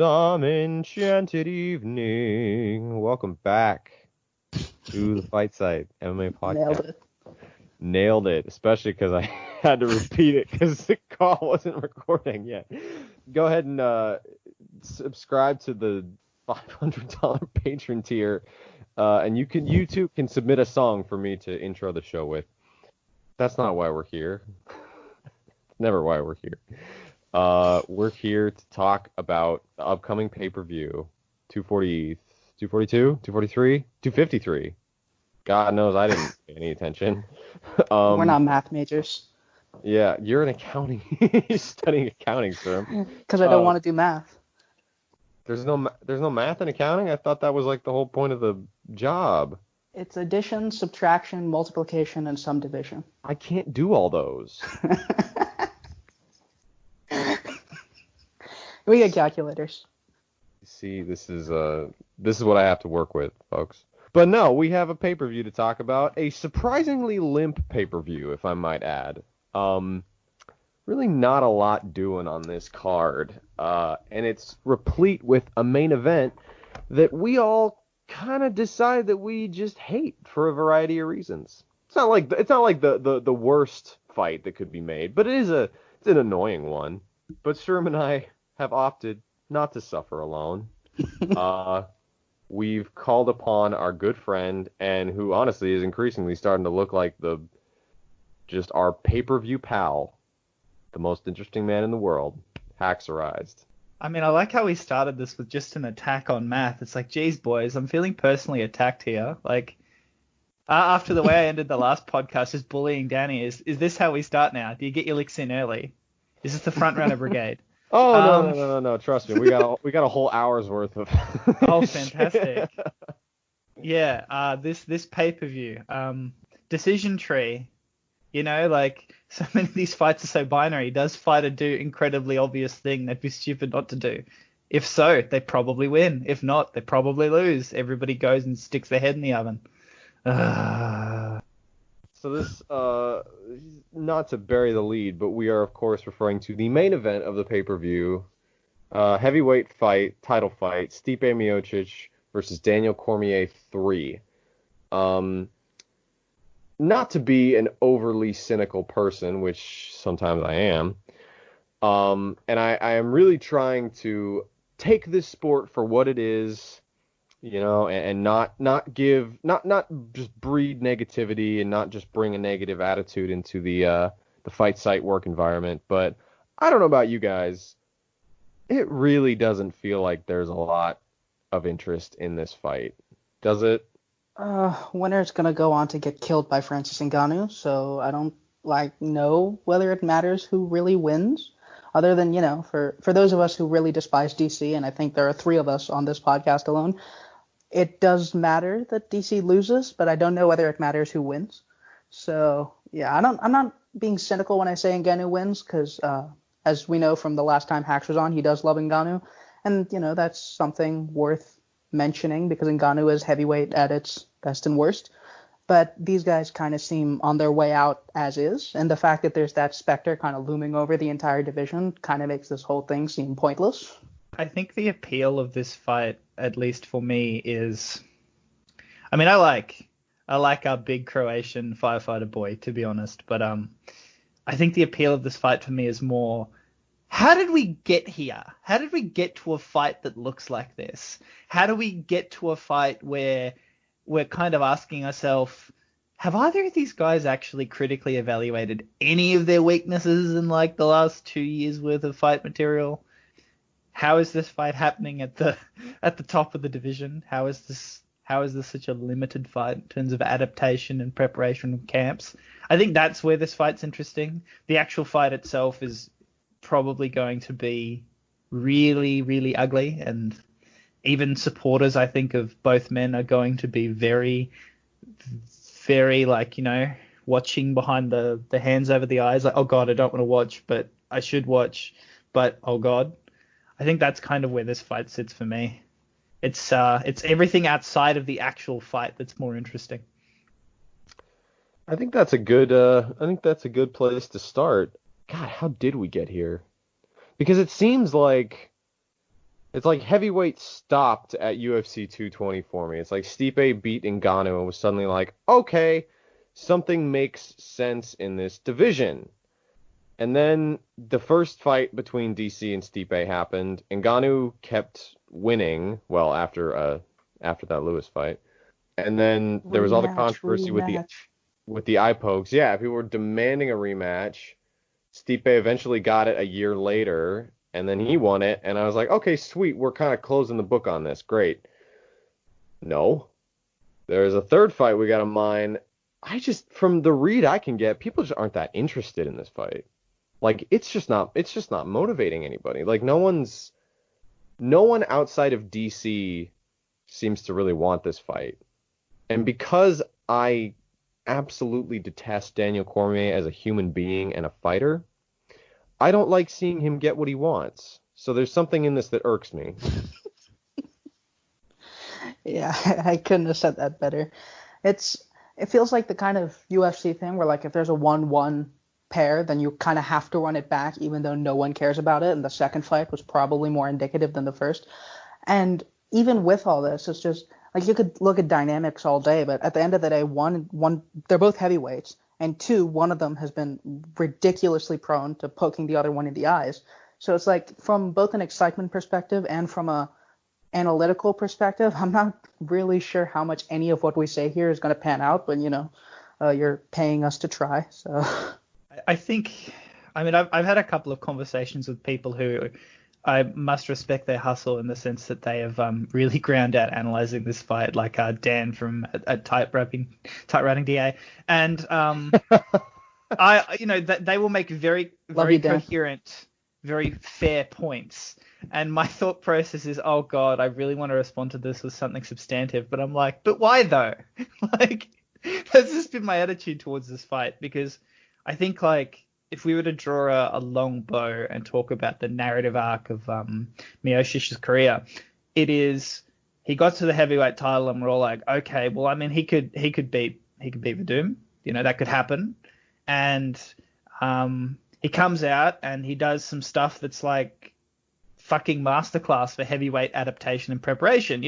Some enchanted evening. Welcome back to the Fight Site MMA podcast. Nailed it. Nailed it, especially because I had to repeat it because the call wasn't recording yet. Go ahead and subscribe to the $500 patron tier, and you too can submit a song for me to intro the show with. That's not why we're here. Never why we're here. We're here to talk about the upcoming pay-per-view, 240, 242, 243, 253. God knows I didn't pay any attention. We're not math majors. Yeah, you're an accounting. You're studying accounting, sir. Because I don't want to do math. There's no math in accounting? I thought that was like the whole point of the job. It's addition, subtraction, multiplication, and sum division. I can't do all those. We get calculators. See, this is what I have to work with, folks. But no, we have a pay-per-view to talk about. A surprisingly limp pay-per-view, if I might add. Really not a lot doing on this card. And it's replete with a main event that we all kind of decide that we just hate for a variety of reasons. It's not like the worst fight that could be made, but it's an annoying one. But Sriram and I have opted not to suffer alone. We've called upon our good friend, and who honestly is increasingly starting to look like just our pay-per-view pal, the most interesting man in the world, Haxxorized. I mean, I like how we started this with just an attack on math. It's like, geez, boys, I'm feeling personally attacked here. Like, after the way I ended the last podcast, just bullying Danny, is this how we start now? Do you get your licks in early? Is this the front runner brigade? Oh, no. Trust me. We got a whole hour's worth of Oh, fantastic. Yeah, this pay-per-view. Decision tree. You know, like, so many of these fights are so binary. Does fighter do incredibly obvious thing that'd be stupid not to do? If so, they probably win. If not, they probably lose. Everybody goes and sticks their head in the oven. So this, not to bury the lead, but we are, of course, referring to the main event of the pay-per-view, heavyweight fight, title fight, Stipe Miocic versus Daniel Cormier 3. Not to be an overly cynical person, which sometimes I am, and I am really trying to take this sport for what it is, you know, and not just breed negativity and not just bring a negative attitude into the fight site work environment. But I don't know about you guys, it really doesn't feel like there's a lot of interest in this fight, does it? Winner's gonna go on to get killed by Francis Ngannou, so I don't know whether it matters who really wins. Other than, you know, for those of us who really despise DC, and I think there are 3 of us on this podcast alone, it does matter that DC loses, but I don't know whether it matters who wins. So yeah, I'm not being cynical when I say Ngannou wins, because as we know from the last time Hax was on, he does love Ngannou, and you know that's something worth mentioning because Ngannou is heavyweight at its best and worst. But these guys kind of seem on their way out as is, and the fact that there's that specter kind of looming over the entire division kind of makes this whole thing seem pointless. I think the appeal of this fight, at least for me, is, I mean, I like our big Croatian firefighter boy, to be honest, but I think the appeal of this fight for me is more, how did we get here? How did we get to a fight that looks like this? How do we get to a fight where we're kind of asking ourselves, have either of these guys actually critically evaluated any of their weaknesses in like the last 2 years worth of fight material? How is this fight happening at the top of the division? How is this such a limited fight in terms of adaptation and preparation of camps? I think that's where this fight's interesting. The actual fight itself is probably going to be really, really ugly, and even supporters, I think, of both men are going to be very, very, like, you know, watching behind the hands over the eyes, like, oh God, I don't want to watch, but I should watch, but oh God. I think that's kind of where this fight sits for me. It's everything outside of the actual fight that's more interesting. I think that's a good place to start. God, how did we get here? Because it seems like It's like heavyweight stopped at UFC 220 for me. It's like Stipe beat Ngannou and was suddenly like, okay, something makes sense in this division. And then the first fight between DC and Stipe happened. Ngannou kept winning, well, after that Lewis fight. And then there was all the Rematch, controversy rematch. with the eye pokes. Yeah, people were demanding a rematch. Stipe eventually got it a year later, and then he won it. And I was like, okay, sweet, we're kind of closing the book on this. Great. No, there's a third fight we got to mine. From the read I can get, people just aren't that interested in this fight. Like, it's just not motivating anybody. Like, no one outside of DC seems to really want this fight. And because I absolutely detest Daniel Cormier as a human being and a fighter, I don't like seeing him get what he wants. So there's something in this that irks me. Yeah, I couldn't have said that better. It feels like the kind of UFC thing where like if there's a 1-1 pair, then you kind of have to run it back even though no one cares about it. And the second fight was probably more indicative than the first. And even with all this, it's just like you could look at dynamics all day, but at the end of the day, one they're both heavyweights, and two, one of them has been ridiculously prone to poking the other one in the eyes. So it's like from both an excitement perspective and from a analytical perspective, I'm not really sure how much any of what we say here is going to pan out, but you're paying us to try. So I think, I mean, I've had a couple of conversations with people who I must respect their hustle in the sense that they have really ground out analyzing this fight, like Dan from Tight Writing DA, and they will make very love you, Dan. coherent, very fair points. And my thought process is, oh God, I really want to respond to this with something substantive, but I'm like, but why though? Like, that's just been my attitude towards this fight, because I think like if we were to draw a long bow and talk about the narrative arc of Miocic's career, it is he got to the heavyweight title and we're all like, okay, well, I mean, he could beat Verdum, that could happen, and he comes out and he does some stuff that's like fucking masterclass for heavyweight adaptation and preparation.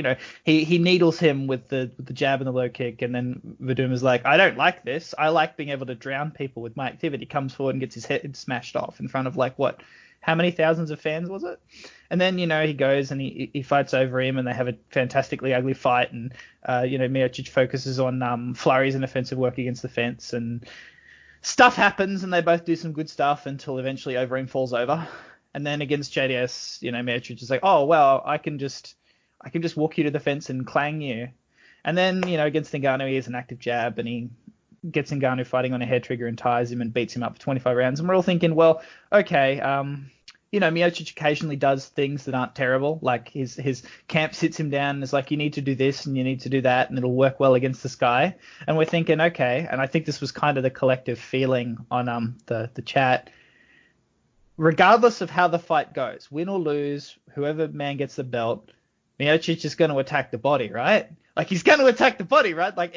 He needles him with the jab and the low kick, and then Verdum is like, I don't like this. I like being able to drown people with my activity. Comes forward and gets his head smashed off in front of like how many thousands of fans was it? And then he goes and he fights over him, and they have a fantastically ugly fight. And Miocic focuses on flurries and offensive work against the fence, and stuff happens, and they both do some good stuff until eventually Overeem falls over. And then against JDS, Miocic is like, oh, well, I can just walk you to the fence and clang you. And then, against Ngannou, he has an active jab, and he gets Ngannou fighting on a hair trigger and ties him and beats him up for 25 rounds. And we're all thinking, well, okay, Miocic occasionally does things that aren't terrible. Like his camp sits him down and is like, you need to do this and you need to do that, and it'll work well against this guy. And we're thinking, okay, and I think this was kind of the collective feeling on the chat. Regardless of how the fight goes, win or lose, whoever man gets the belt, Miocic is going to attack the body, right? Like, he's going to attack the body, right? Like,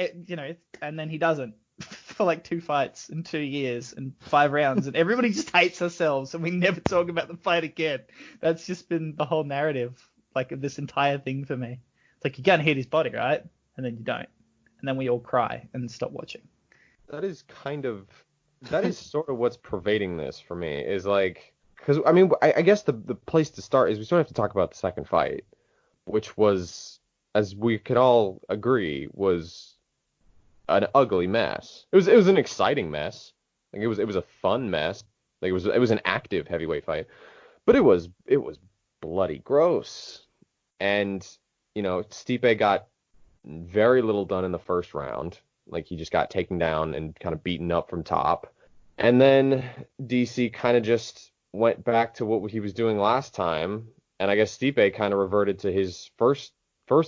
and then he doesn't for like 2 fights in 2 years and 5 rounds, and everybody just hates ourselves, and we never talk about the fight again. That's just been the whole narrative, like, of this entire thing for me. It's like, you're going to hit his body, right? And then you don't. And then we all cry and stop watching. That is sort of what's pervading this for me, is like, because I mean, I guess the place to start is we sort of have to talk about the second fight, which was, as we could all agree, was an ugly mess. It was an exciting mess. Like, it was a fun mess. Like, it was an active heavyweight fight, but it was bloody gross. And Stipe got very little done in the first round. Like, he just got taken down and kind of beaten up from top. And then DC kind of just went back to what he was doing last time. And I guess Stipe kind of reverted to his first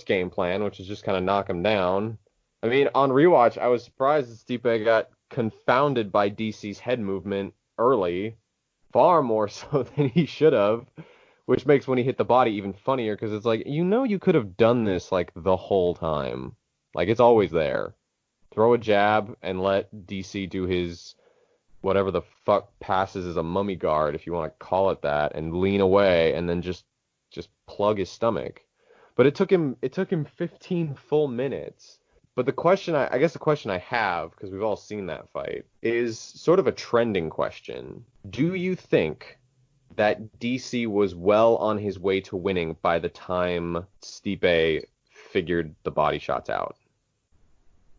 game plan, which is just kind of knock him down. I mean, on rewatch, I was surprised that Stipe got confounded by DC's head movement early, far more so than he should have, which makes when he hit the body even funnier, because it's like, you could have done this like the whole time. Like, it's always there. Throw a jab and let DC do his whatever the fuck passes as a mummy guard, if you want to call it that, and lean away, and then just just plug his stomach. But it took him 15 full minutes. But the question I guess the question I have, because we've all seen that fight, is sort of a trending question. Do you think that DC was well on his way to winning by the time Stipe figured the body shots out?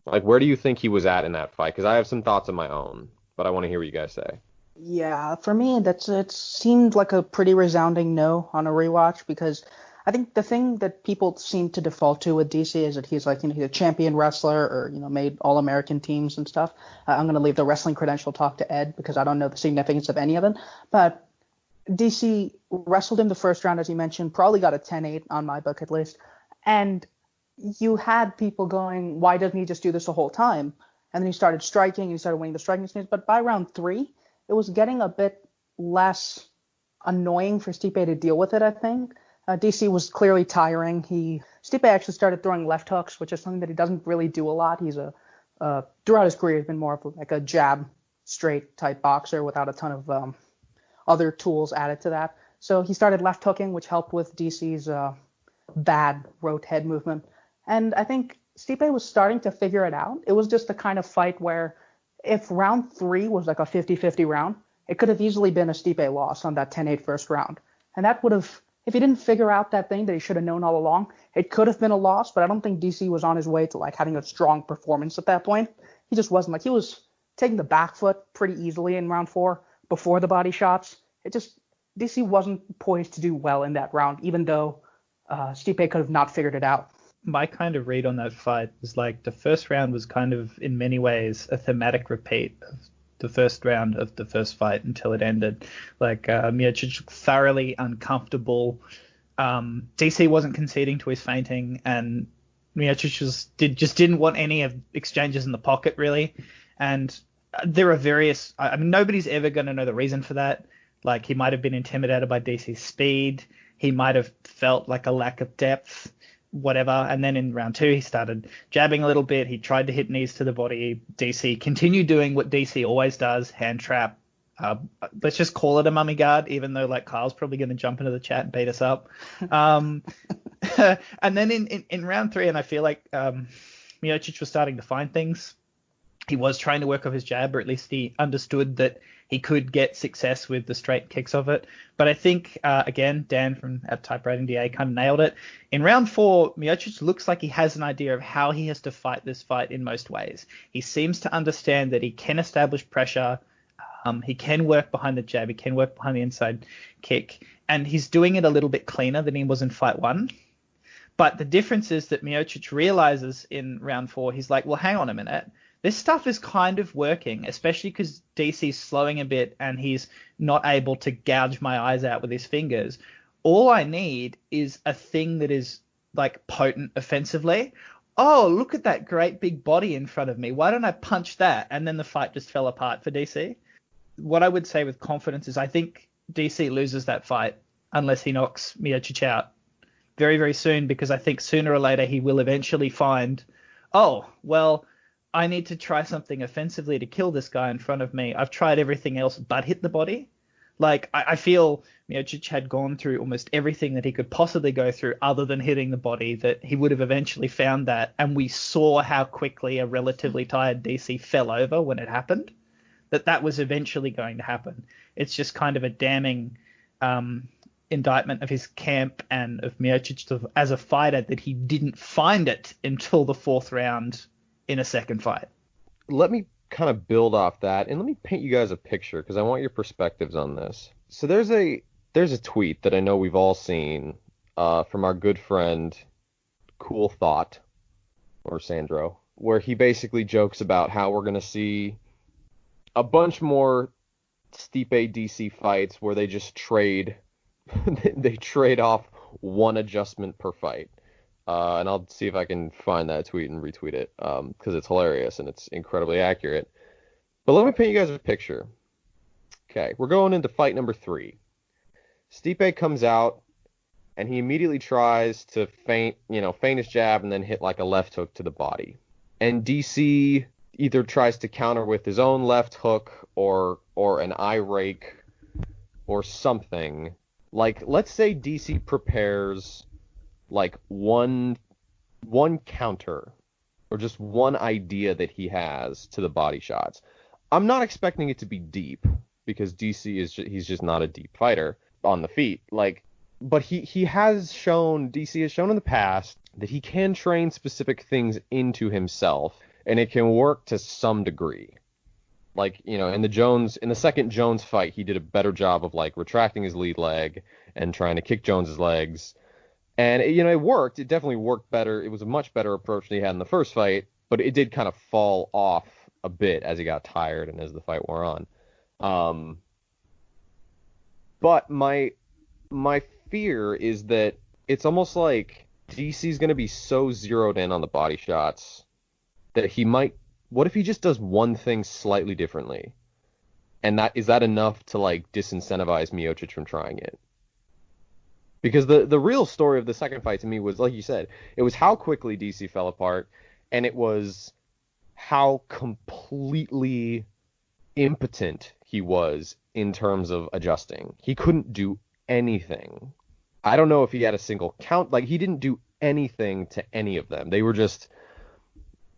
Like, where do you think he was at in that fight? Because I have some thoughts of my own, but I want to hear what you guys say. Yeah, for me, it seemed like a pretty resounding no on a rewatch, because I think the thing that people seem to default to with DC is that he's like, he's a champion wrestler, or made All-American teams and stuff. I'm going to leave the wrestling credential talk to Ed, because I don't know the significance of any of it. But DC wrestled in the first round, as you mentioned, probably got a 10-8 on my bucket list. And you had people going, why doesn't he just do this the whole time? And then he started striking, he started winning the striking stage. But by round 3, it was getting a bit less annoying for Stipe to deal with it, I think. DC was clearly tiring. Stipe actually started throwing left hooks, which is something that he doesn't really do a lot. He's throughout his career, he's been more of like a jab straight type boxer without a ton of other tools added to that. So he started left hooking, which helped with DC's bad rote head movement. And I think Stipe was starting to figure it out. It was just the kind of fight where if round 3 was like a 50-50 round, it could have easily been a Stipe loss on that 10-8 first round. And that would have, if he didn't figure out that thing that he should have known all along, it could have been a loss. But I don't think DC was on his way to like having a strong performance at that point. He just wasn't. Like, he was taking the back foot pretty easily in round 4 before the body shots. DC wasn't poised to do well in that round, even though Stipe could have not figured it out. My kind of read on that fight was like the first round was kind of in many ways a thematic repeat of the first round of the first fight until it ended. Like Miocic thoroughly uncomfortable. DC wasn't conceding to his feinting, and Miocic just didn't want any of exchanges in the pocket really. And there are various. I mean, nobody's ever going to know the reason for that. Like, he might have been intimidated by DC's speed. He might have felt like a lack of depth. Whatever. And then in round 2, he started jabbing a little bit. He tried to hit knees to the body. DC continued doing what DC always does, hand trap. Let's just call it a mummy guard, even though like Kyle's probably going to jump into the chat and beat us up. And then in round 3, and I feel like Miocic was starting to find things. He was trying to work off his jab, or at least he understood that he could get success with the straight kicks of it. But I think, again, Dan from at Typewriting DA kind of nailed it. In round 4, Miocic looks like he has an idea of how he has to fight this fight in most ways. He seems to understand that he can establish pressure. He can work behind the jab. He can work behind the inside kick. And he's doing it a little bit cleaner than he was in fight 1. But the difference is that Miocic realizes in round 4, he's like, well, hang on a minute. This stuff is kind of working, especially because DC's slowing a bit and he's not able to gouge my eyes out with his fingers. All I need is a thing that is like potent offensively. Oh, look at that great big body in front of me. Why don't I punch that? And then the fight just fell apart for DC. What I would say with confidence is I think DC loses that fight unless he knocks Miocic out very, very soon, because I think sooner or later he will eventually find, oh, well, I need to try something offensively to kill this guy in front of me. I've tried everything else but hit the body. Like, I feel Miocic had gone through almost everything that he could possibly go through other than hitting the body, that he would have eventually found that. And we saw how quickly a relatively tired DC fell over when it happened, that was eventually going to happen. It's just kind of a damning indictment of his camp and of Miocic as a fighter that he didn't find it until the 4th round in a second fight. Let me kind of build off that, and let me paint you guys a picture, because I want your perspectives on this. So there's a tweet that I know we've all seen from our good friend Cool Thought, or Sandro, where he basically jokes about how we're going to see a bunch more Stipe DC fights where they just trade off one adjustment per fight. And I'll see if I can find that tweet and retweet it, because it's hilarious and it's incredibly accurate. But let me paint you guys a picture. Okay, we're going into fight number 3. Stipe comes out, and he immediately tries to feint his jab and then hit like a left hook to the body. And DC either tries to counter with his own left hook or an eye rake or something. Like, let's say DC prepares like one counter or just one idea that he has to the body shots. I'm not expecting it to be deep because he's just not a deep fighter on the feet. Like, but DC has shown in the past that he can train specific things into himself and it can work to some degree. Like, in the second Jones fight, he did a better job of like retracting his lead leg and trying to kick Jones's legs. And it worked. It definitely worked better. It was a much better approach than he had in the first fight, but it did kind of fall off a bit as he got tired and as the fight wore on. But my fear is that it's almost like DC's going to be so zeroed in on the body shots that he might. What if he just does one thing slightly differently? And is that enough to like disincentivize Miocic from trying it? Because the real story of the second fight to me was, like you said, it was how quickly DC fell apart, and it was how completely impotent he was in terms of adjusting. He couldn't do anything. I don't know if he had a single count. Like, he didn't do anything to any of them. They were just...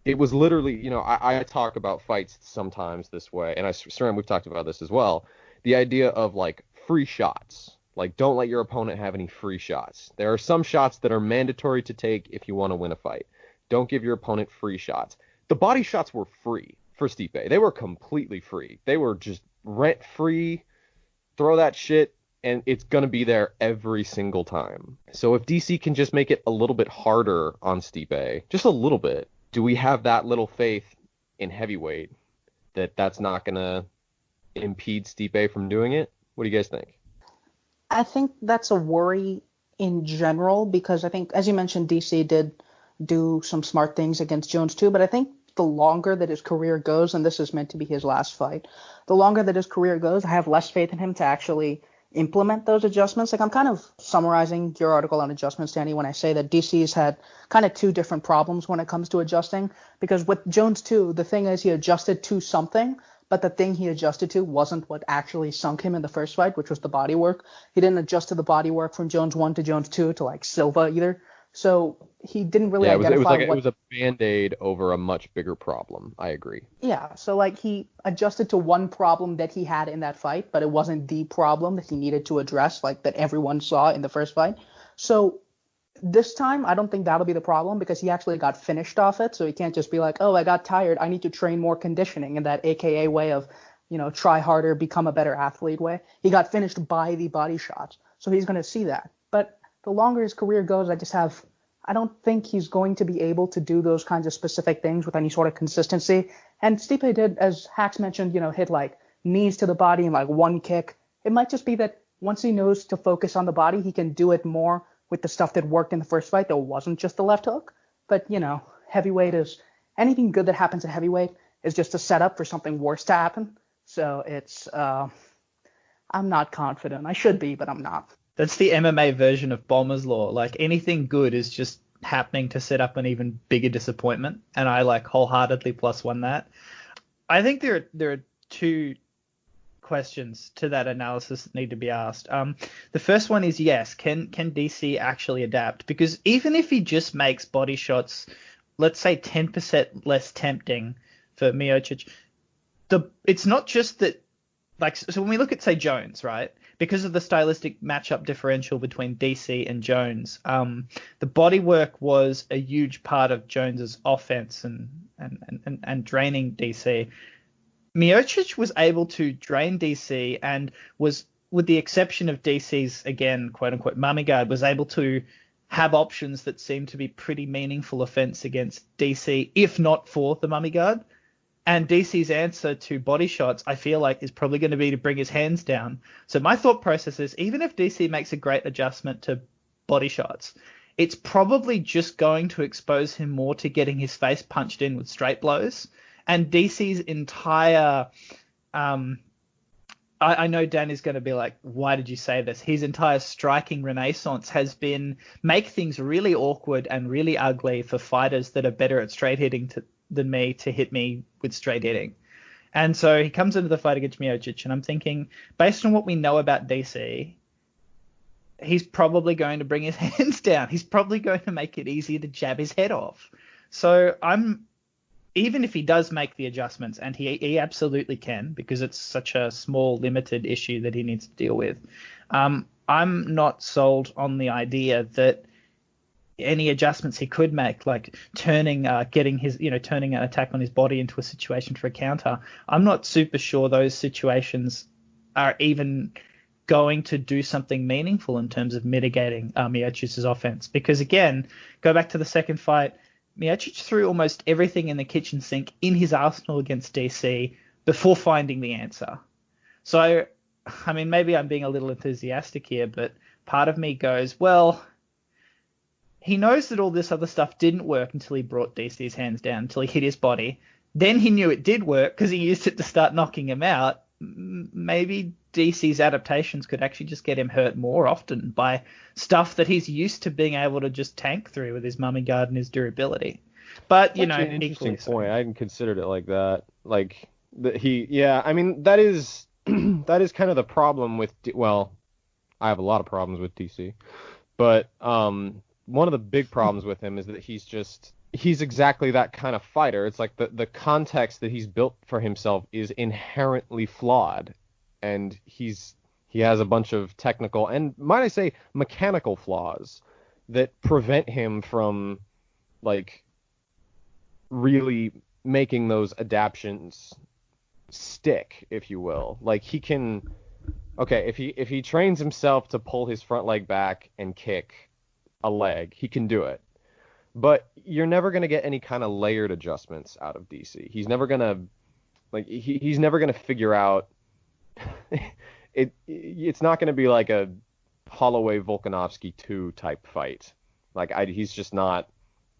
It was literally, I talk about fights sometimes this way, and Sriram, we've talked about this as well. The idea of, like, free shots. Like, don't let your opponent have any free shots. There are some shots that are mandatory to take if you want to win a fight. Don't give your opponent free shots. The body shots were free for Stipe. They were completely free. They were just rent-free, throw that shit, and it's going to be there every single time. So if DC can just make it a little bit harder on Stipe, just a little bit, do we have that little faith in heavyweight that that's not going to impede Stipe from doing it? What do you guys think? I think that's a worry in general because I think, as you mentioned, DC did do some smart things against Jones too, but I think the longer that his career goes, and this is meant to be his last fight, the longer that his career goes, I have less faith in him to actually implement those adjustments. Like, I'm kind of summarizing your article on adjustments, Danny, when I say that DC's had kind of two different problems when it comes to adjusting, because with Jones too, the thing is he adjusted to something, but the thing he adjusted to wasn't what actually sunk him in the first fight, which was the body work. He didn't adjust to the body work from Jones 1 to Jones 2 to like Silva either. So he didn't really identify it was a Band-Aid over a much bigger problem. I agree. Yeah, so like he adjusted to one problem that he had in that fight, but it wasn't the problem that he needed to address, like that everyone saw in the first fight. So this time, I don't think that'll be the problem because he actually got finished off it. So he can't just be like, oh, I got tired, I need to train more conditioning in that AKA way of, try harder, become a better athlete way. He got finished by the body shots. So he's going to see that. But the longer his career goes, I don't think he's going to be able to do those kinds of specific things with any sort of consistency. And Stipe did, as Hax mentioned, hit like knees to the body and like one kick. It might just be that once he knows to focus on the body, he can do it more with the stuff that worked in the first fight that wasn't just the left hook. But, heavyweight is anything good that happens at heavyweight is just a setup for something worse to happen. So it's I'm not confident. I should be, but I'm not. That's the MMA version of Bomber's Law. Like, anything good is just happening to set up an even bigger disappointment, and I like wholeheartedly +1 that. I think there are two questions to that analysis that need to be asked. The first one is, yes, can DC actually adapt? Because even if he just makes body shots, let's say 10% less tempting for Miocic, it's not just that. Like, so when we look at, say, Jones, right? Because of the stylistic matchup differential between DC and Jones, the body work was a huge part of Jones's offense and draining DC. Miocic was able to drain DC and was, with the exception of DC's, again, quote-unquote, mummy guard, was able to have options that seemed to be pretty meaningful offense against DC, if not for the mummy guard. And DC's answer to body shots, I feel like, is probably going to be to bring his hands down. So my thought process is, even if DC makes a great adjustment to body shots, it's probably just going to expose him more to getting his face punched in with straight blows. And DC's entire... I know Dan is going to be like, why did you say this? His entire striking renaissance has been make things really awkward and really ugly for fighters that are better at straight hitting than me to hit me with straight hitting. And so he comes into the fight against Miocic, and I'm thinking, based on what we know about DC, he's probably going to bring his hands down. He's probably going to make it easier to jab his head off. So even if he does make the adjustments, and he absolutely can, because it's such a small, limited issue that he needs to deal with, I'm not sold on the idea that any adjustments he could make, like turning an attack on his body into a situation for a counter, I'm not super sure those situations are even going to do something meaningful in terms of mitigating Miocic's offense. Because again, go back to the second fight, Miocic threw almost everything in the kitchen sink in his arsenal against DC before finding the answer. So, I mean, maybe I'm being a little enthusiastic here, but part of me goes, well, he knows that all this other stuff didn't work until he brought DC's hands down, until he hit his body. Then he knew it did work because he used it to start knocking him out. Maybe DC's adaptations could actually just get him hurt more often by stuff that he's used to being able to just tank through with his mummy guard and his durability. But, That's an interesting point. I hadn't considered it like that. Like, I mean, that is that is kind of the problem with, I have a lot of problems with DC, but one of the big problems with him is that he's exactly that kind of fighter. It's like the context that he's built for himself is inherently flawed, and he has a bunch of technical and, might I say, mechanical flaws that prevent him from, like, really making those adaptations stick, if you will. Like, he can, if he trains himself to pull his front leg back and kick a leg, he can do it. But you're never going to get any kind of layered adjustments out of DC. He's never going to, like, he's never going to figure out it's not going to be like a Holloway Volkanovski 2 type fight. Like, he's just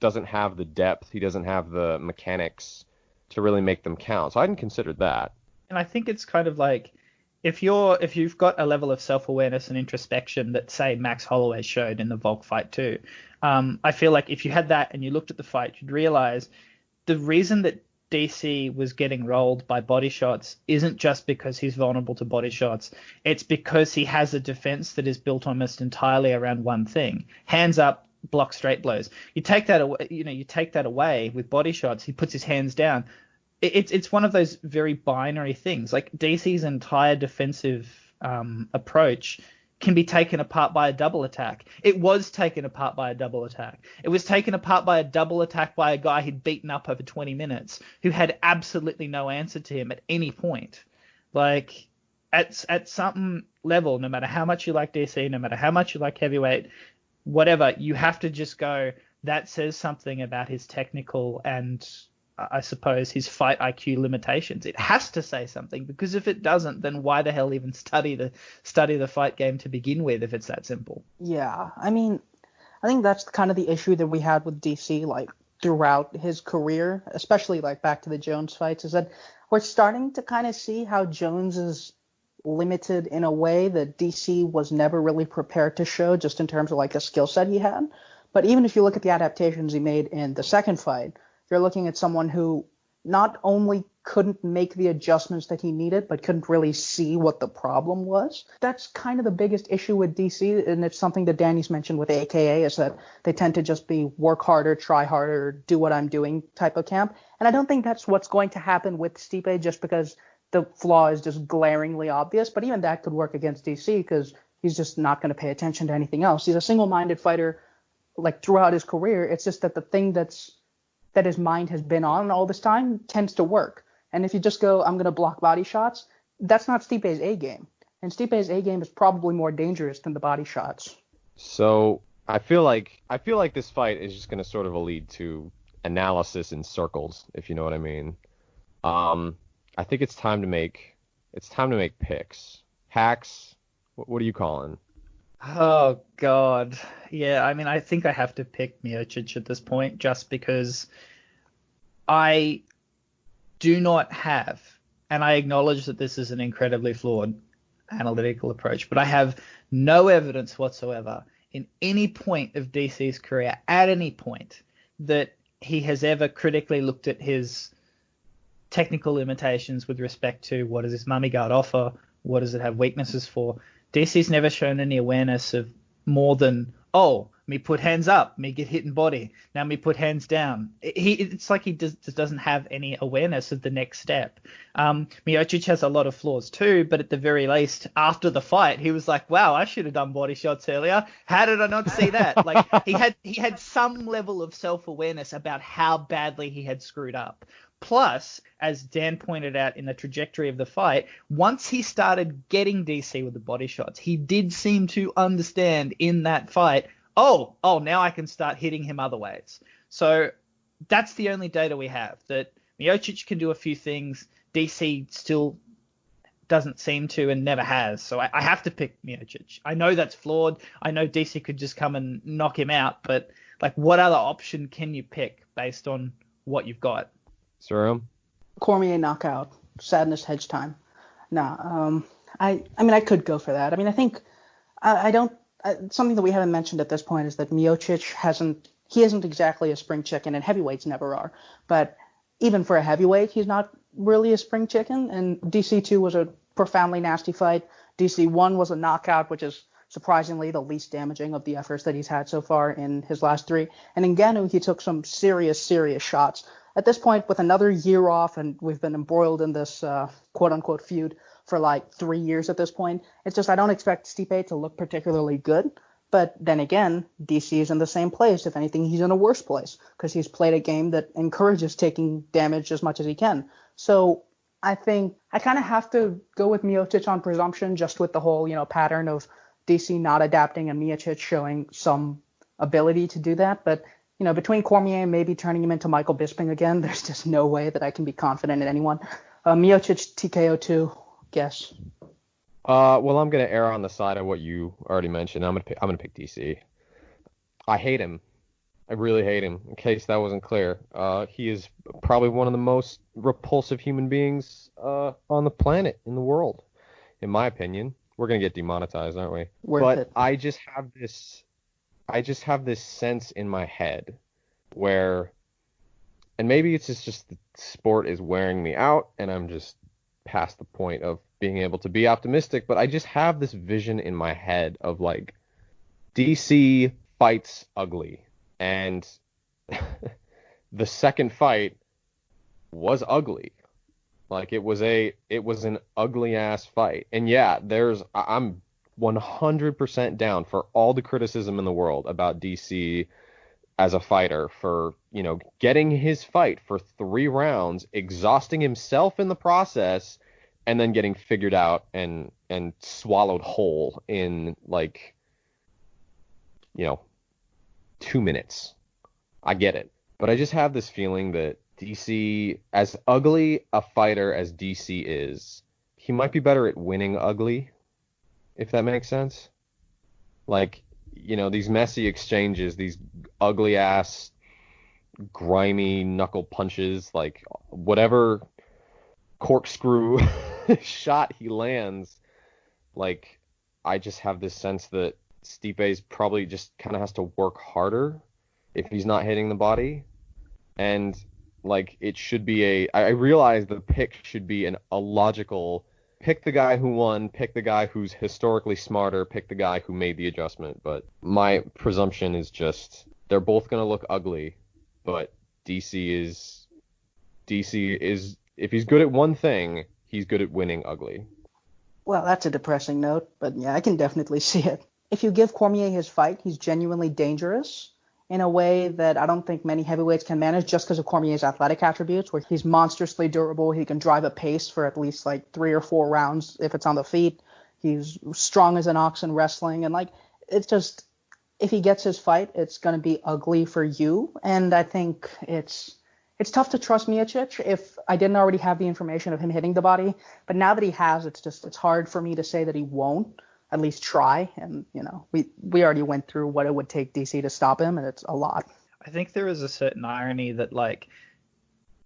doesn't have the depth. He doesn't have the mechanics to really make them count. So I hadn't considered that. And I think it's kind of like, if you've got a level of self-awareness and introspection that, say, Max Holloway showed in the Volk fight too, I feel like if you had that and you looked at the fight, you'd realize the reason that DC was getting rolled by body shots isn't just because he's vulnerable to body shots. It's because he has a defense that is built almost entirely around one thing: hands up, block straight blows. You take that away with body shots. He puts his hands down. It's one of those very binary things. Like, DC's entire defensive approach can be taken apart by a double attack. It was taken apart by a double attack. It was taken apart by a double attack by a guy he'd beaten up over 20 minutes who had absolutely no answer to him at any point. Like, at some level, no matter how much you like DC, no matter how much you like heavyweight, whatever, you have to just go, that says something about his technical and, I suppose, his fight IQ limitations. It has to say something, because if it doesn't, then why the hell even study the fight game to begin with if it's that simple? Yeah, I mean, I think that's kind of the issue that we had with DC, like, throughout his career, especially, like, back to the Jones fights, is that we're starting to kind of see how Jones is limited in a way that DC was never really prepared to show, just in terms of, like, the skill set he had. But even if you look at the adaptations he made in the second fight, you're looking at someone who not only couldn't make the adjustments that he needed, but couldn't really see what the problem was. That's kind of the biggest issue with DC, and it's something that Danny's mentioned with AKA, is that they tend to just be work harder, try harder, do what I'm doing type of camp. And I don't think that's what's going to happen with Stipe, just because the flaw is just glaringly obvious. But even that could work against DC, because he's just not going to pay attention to anything else. He's a single-minded fighter, like, throughout his career. It's just that the thing that his mind has been on all this time tends to work. And if you just go, I'm going to block body shots, that's not Stipe's A game. And Stipe's A game is probably more dangerous than the body shots. So I feel like this fight is just going to sort of lead to analysis in circles, if you know what I mean. I think it's time to make picks. Hacks, what are you calling? Oh, God. Yeah, I mean, I think I have to pick Miocic at this point, just because I do not have, and I acknowledge that this is an incredibly flawed analytical approach, but I have no evidence whatsoever in any point of DC's career, at any point, that he has ever critically looked at his technical limitations with respect to what does his mummy guard offer, what does it have weaknesses for. DC's never shown any awareness of more than, oh, me put hands up, me get hit in body, now me put hands down. It's like he just doesn't have any awareness of the next step. Miocic has a lot of flaws too, but at the very least, after the fight, he was like, wow, I should have done body shots earlier. How did I not see that? Like he had some level of self-awareness about how badly he had screwed up. Plus, as Dan pointed out in the trajectory of the fight, once he started getting DC with the body shots, he did seem to understand in that fight, oh, now I can start hitting him other ways. So that's the only data we have, that Miocic can do a few things, DC still doesn't seem to and never has. So I have to pick Miocic. I know that's flawed. I know DC could just come and knock him out, but like, what other option can you pick based on what you've got? Sriram? Cormier knockout, sadness hedge time. Nah, I mean, I could go for that. I mean, I think something that we haven't mentioned at this point is that Miocic isn't exactly a spring chicken, and heavyweights never are. But even for a heavyweight, he's not really a spring chicken. And DC2 was a profoundly nasty fight. DC1 was a knockout, which is surprisingly the least damaging of the efforts that he's had so far in his last three. And in Ngannou, he took some serious shots. At this point, with another year off, and we've been embroiled in this quote-unquote feud for like 3 years at this point, it's just I don't expect Stipe to look particularly good. But then again, DC is in the same place. If anything, he's in a worse place because he's played a game that encourages taking damage as much as he can. So I think I kind of have to go with Miocic on presumption, just with the whole, pattern of DC not adapting and Miocic showing some ability to do that. But between Cormier and maybe turning him into Michael Bisping again, there's just no way that I can be confident in anyone. Miocic TKO2, guess. Well, I'm gonna err on the side of what you already mentioned. I'm gonna pick DC. I hate him. I really hate him. In case that wasn't clear, he is probably one of the most repulsive human beings on the planet, in the world, in my opinion. We're gonna get demonetized, aren't we? Worth it. I just have this sense in my head where, and maybe it's just the sport is wearing me out and I'm just past the point of being able to be optimistic, but I just have this vision in my head of like DC fights ugly, and the second fight was ugly. Like it was an ugly ass fight. And yeah, I'm 100% down for all the criticism in the world about DC as a fighter for, getting his fight for 3 rounds, exhausting himself in the process, and then getting figured out and swallowed whole in 2 minutes. I get it. But I just have this feeling that DC, as ugly a fighter as DC is, he might be better at winning ugly, if that makes sense. These messy exchanges, these ugly ass, grimy knuckle punches, like whatever corkscrew shot he lands, I just have this sense that Stipe's probably just kind of has to work harder if he's not hitting the body. And it should be I realize the pick should be a logical pick, the guy who won, pick the guy who's historically smarter, pick the guy who made the adjustment. But my presumption is just they're both going to look ugly, but DC is if he's good at one thing, he's good at winning ugly. Well, that's a depressing note, but yeah, I can definitely see it. If you give Cormier his fight, he's genuinely dangerous in a way that I don't think many heavyweights can manage, just because of Cormier's athletic attributes, where he's monstrously durable. He can drive a pace for at least 3 or 4 rounds if it's on the feet. He's strong as an ox in wrestling. And it's just, if he gets his fight, it's going to be ugly for you. And I think it's tough to trust Miocic if I didn't already have the information of him hitting the body. But now that he has, it's hard for me to say that he won't at least try. And, we already went through what it would take DC to stop him, and it's a lot. I think there is a certain irony that,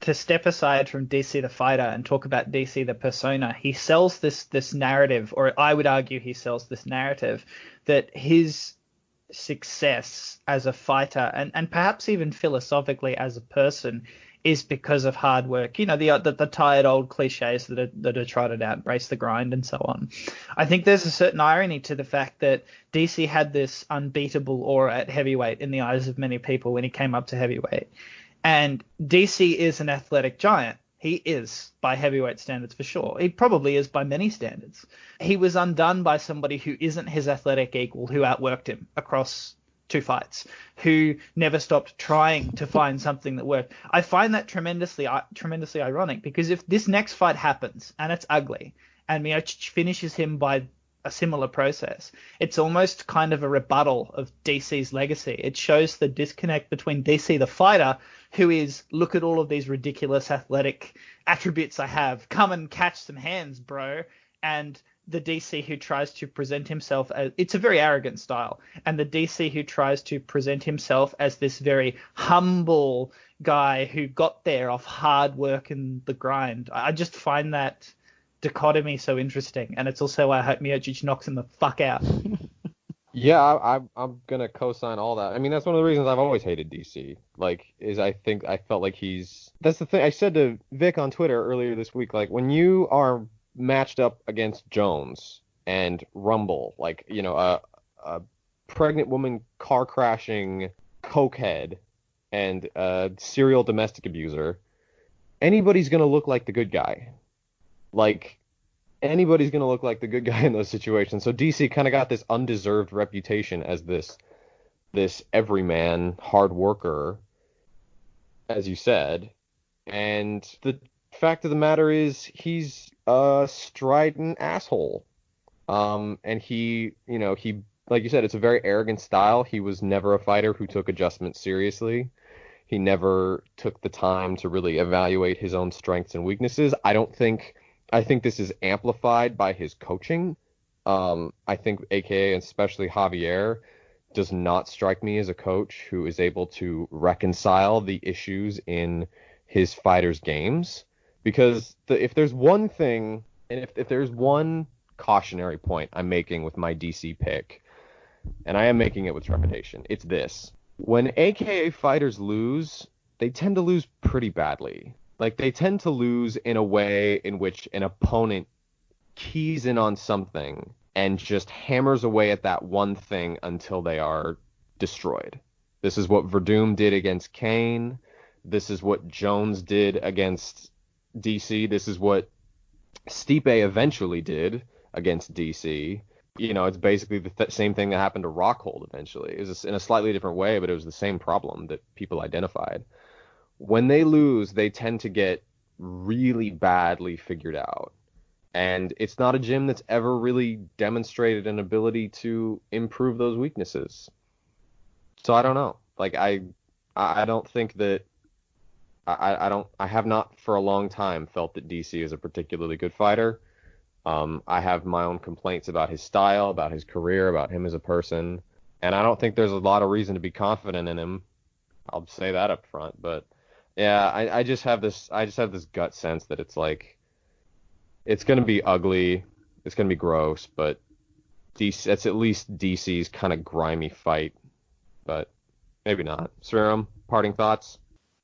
to step aside from DC the fighter and talk about DC the persona, he sells this narrative, or I would argue he sells this narrative, that his success as a fighter and perhaps even philosophically as a person is because of hard work. You know, the tired old cliches that are trotted out, embrace the grind and so on. I think there's a certain irony to the fact that DC had this unbeatable aura at heavyweight in the eyes of many people when he came up to heavyweight. And DC is an athletic giant. He is by heavyweight standards for sure. He probably is by many standards. He was undone by somebody who isn't his athletic equal, who outworked him across 2 fights, who never stopped trying to find something that worked. I find that tremendously ironic, because if this next fight happens and it's ugly and Miocic finishes him by a similar process, it's almost kind of a rebuttal of DC's legacy. It shows the disconnect between DC the fighter, who is, look at all of these ridiculous athletic attributes I have, come and catch some hands, bro, and the DC who tries to present himself as, it's a very arrogant style, and the DC who tries to present himself as this very humble guy who got there off hard work and the grind. I just find that dichotomy so interesting, and it's also why I hope Miocic knocks him the fuck out. Yeah, I'm gonna co-sign all that. I mean, that's one of the reasons I've always hated DC. I felt like that's the thing I said to Vic on Twitter earlier this week. Like, when you are matched up against Jones and Rumble, a pregnant woman car crashing cokehead and a serial domestic abuser, anybody's gonna look like the good guy. Anybody's going to look like the good guy in those situations. So DC kind of got this undeserved reputation as this everyman hard worker, as you said. And the fact of the matter is, he's a strident asshole. And he, like you said, it's a very arrogant style. He was never a fighter who took adjustment seriously. He never took the time to really evaluate his own strengths and weaknesses. I think this is amplified by his coaching. I think AKA, and especially Javier, does not strike me as a coach who is able to reconcile the issues in his fighters' games. Because if there's one thing, and if there's one cautionary point I'm making with my DC pick, and I am making it with trepidation, it's this. When AKA fighters lose, they tend to lose pretty badly. They tend to lose in a way in which an opponent keys in on something and just hammers away at that one thing until they are destroyed. This is what Verdum did against Kane. This is what Jones did against DC. This is what Stipe eventually did against DC. It's basically the same thing that happened to Rockhold eventually. It was in a slightly different way, but it was the same problem that people identified. When they lose, they tend to get really badly figured out. And it's not a gym that's ever really demonstrated an ability to improve those weaknesses. So I don't know. I don't think that I have not for a long time felt that DC is a particularly good fighter. I have my own complaints about his style, about his career, about him as a person. And I don't think there's a lot of reason to be confident in him. I'll say that up front, but yeah, I just have this gut sense that it's going to be ugly, it's going to be gross, but it's at least DC's kind of grimy fight, but maybe not. Sriram, parting thoughts?